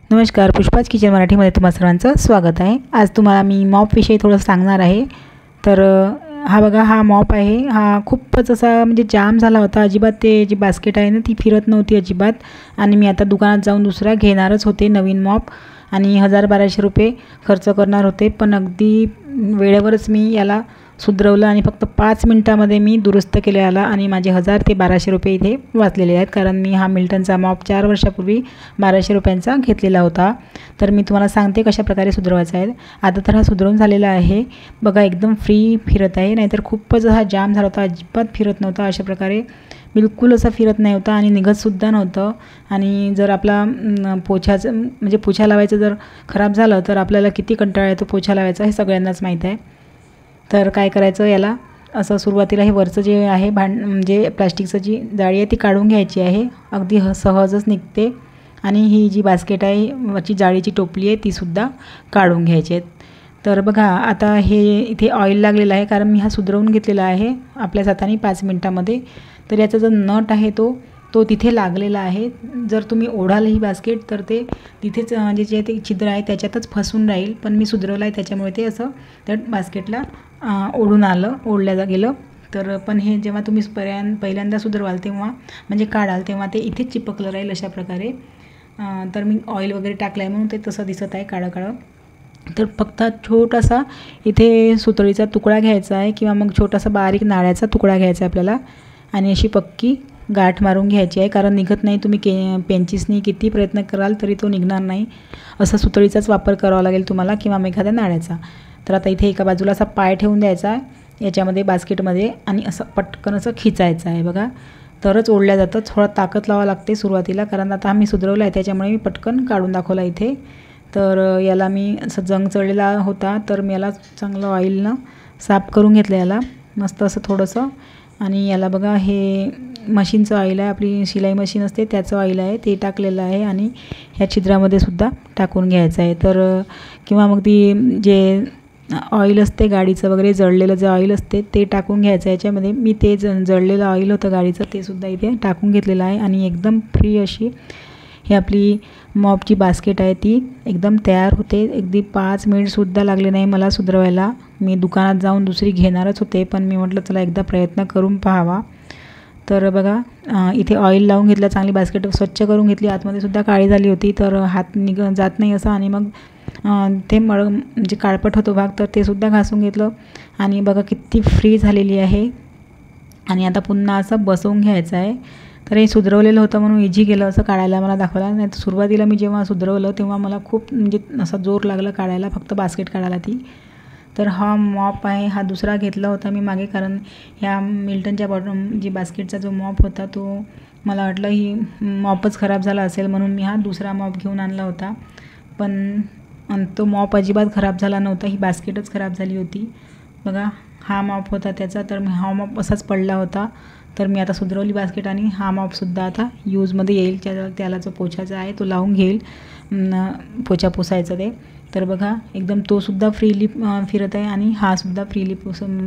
नमस्कार, पुष्पाज किचन मराठीमध्ये तुम्हा सर्वांचं स्वागत आहे। आज तुम्हाला मी मॉपविषयी थोडं सांगणार आहे। तर हा बघा, हा मॉप आहे। हा खूपच असा म्हणजे जाम झाला होता, अजिबात ते जी बास्केट आहे ना ती फिरत नव्हती अजिबात। आणि मी आता दुकानात जाऊन दुसरा घेणारच होते नवीन मॉप, आणि 1000-1200 रुपये खर्च करणार होते, पण अगदी वेळेवरच मी याला सुधरवलं आणि फक्त 5 मिनिटांमध्ये मी दुरुस्त केलं याला, आणि माझे 1000 ते 1200 रुपये इथे वाचलेले आहेत। कारण मी हा मिल्टनचा मॉप 4 वर्षापूर्वी 1200 रुपयांचा घेतलेला होता। तर मी तुम्हाला सांगते कशा प्रकारे सुधरवायचा आहे। आता तर हा सुधरून झालेला आहे बघा, एकदम फ्री फिरत आहे, नाहीतर खूपच हा जाम झाला होता, अजिबात फिरत नव्हता। अशा प्रकारे बिलकुल असा फिरत नाही होता आणि निघतसुद्धा नव्हतं। आणि जर आपला पोछाचं म्हणजे पोछा लावायचं जर खराब झालं तर आपल्याला किती कंटाळा येतो पोछा लावायचा, हे सगळ्यांनाच माहीत आहे। तर काय करायचं, याला असं सुरुवातीला हे वरचं जे आहे म्हणजे प्लास्टिकचं जी जाळी आहे ती काढून घ्यायची आहे, अगदी सहजच निघते। आणि ही जी बास्केट आहे, वरची जाळीची टोपली आहे, तीसुद्धा काढून घ्यायची आहे। तर बघा, आता हे इथे ऑइल लागलेलं आहे, कारण मी हा सुधरवून घेतलेला आहे आपल्याच हाताने 5 मिनिटांमध्ये। तर याचा जो नट आहे तो तिथे लागलेला आहे। जर तुम्ही ओढाल ही बास्केट तर ते तिथेच म्हणजे जे ते छिद्र आहे त्याच्यातच फसून राहील, पण मी सुधरवलं आहे त्याच्यामुळे ते असं त्या बास्केटला ओढल्या गेलं। तर पण हे जेव्हा तुम्ही पहिल्यांदा सुधरवाल तेव्हा म्हणजे काढाल तेव्हा ते इथेच चिपकलं राहील अशा प्रकारे। तर मी ऑइल वगैरे टाकलं आहे म्हणून ते तसं दिसत आहे काळं काळं। तर फक्त छोटासा इथे सुतळीचा तुकडा घ्यायचा आहे, किंवा मग छोटासा बारीक नाळ्याचा तुकडा घ्यायचा आहे आपल्याला, आणि अशी पक्की गाठ मारून घ्यायची आहे, कारण निघत नाही। तुम्ही पेंचिसनी किती प्रयत्न कराल तरी तो निघणार नाही, असा सुतळीचाच वापर करावा लागेल तुम्हाला, किंवा मग एखाद्या नाळ्याचा। तर आता इथे एका बाजूला असा पाय ठेवून द्यायचा आहे याच्यामध्ये बास्केटमध्ये, आणि असं पटकन असं खिचायचं आहे बघा, तरच ओढल्या जातं। थोडा ताकद लावावं लागते सुरुवातीला, कारण आता आम्ही सुधरवलं आहे त्याच्यामुळे मी पटकन काढून दाखवला इथे। तर याला मी असं जंग चढलेला होता, तर मी याला चांगलं ऑइलनं साफ करून घेतलं याला मस्त असं थोडंसं। आणि याला बघा, हे मशीनचं ऑइल आहे, आपली शिलाई मशीन असते त्याचं ऑइल आहे, ते टाकलेलं आहे, आणि ह्या छिद्रामध्ये सुद्धा टाकून घ्यायचं आहे। तर किंवा मग ती जे ऑइल असते गाडीचं वगैरे जळलेलं जे ऑइल असते ते टाकून घ्यायचं आहे याच्यामध्ये। मी ते जळलेलं ऑइल होतं गाडीचं ते सुद्धा इथे टाकून घेतलेलं आहे, आणि एकदम फ्री अशी ही आपली मॉपची बास्केट आहे ती एकदम तयार होते। अगदी 5 मिनिटसुद्धा लागले नाही मला सुधरवायला। मी दुकानात जाऊन दुसरी घेणारच होते, पण मी म्हटलं चला एकदा प्रयत्न करून पाहावा। तर बघा, इथे ऑइल लावून घेतलं, चांगली बास्केट स्वच्छ करून घेतली, आतमध्ये सुद्धा काळी झाली होती, तर हात जात नाही असं। आणि मग ते म्हणजे काळपट होतो भाग, तर ते सुद्धा घासून घेतलं, आणि बघा किती फ्री झालेली आहे। आणि आता पुन्हा असं बसवून घ्यायचं आहे। तर हे सुधरवलेलं होतं म्हणून इझी गेलं असं काढायला मला दाखवला, नाही तर सुरुवातीला मी जेव्हा सुधरवलं तेव्हा मला खूप म्हणजे असा जोर लागला काढायला, फक्त बास्केट काढायला ती। तर हा मॉप आहे, हा दुसरा घेतला होता मी मागे, कारण ह्या मिल्टनच्या जी बास्केटचा जो मॉप होता तो मला वाटलं ही मॉपच खराब झाला असेल, म्हणून मी हा दुसरा मॉप घेऊन आणला होता। पण तो मॉप अजिबात खराब झाला नव्हता, ही बास्केटच खराब झाली होती बघा। हा मॉप होता त्याचा, तर मी हा मॉप असाच पडला होता, तर मी आता सुधरवली बास्केट, आणि हा मॉपसुद्धा आता यूजमध्ये येईल। त्याला जो पोछाचा आहे तो लावून घेईल, पोछा पुसायचं ते। तर बघा, एकदम तो सुद्धा फ्रीली फिरत आहे, आणि हा सुद्धा फ्रीली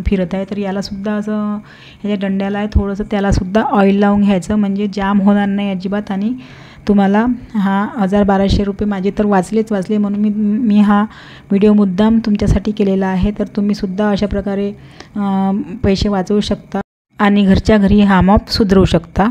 फिरत आहे। तर यालासुद्धा असं ह्याच्या डंड्याला आहे थोडंसं, त्यालासुद्धा ऑइल लावून घ्यायचं, म्हणजे जाम होणार नाही अजिबात। आणि तुम्हाला हा 1000-1200 रुपये माझे तर वाचले, म्हणून मी हा व्हिडिओ मुद्दाम तुमच्यासाठी केलेला आहे। तर तुम्हीसुद्धा अशा प्रकारे पैसे वाचवू शकता आणि घरच्या घरी हा मॉप सुधरवू शकता।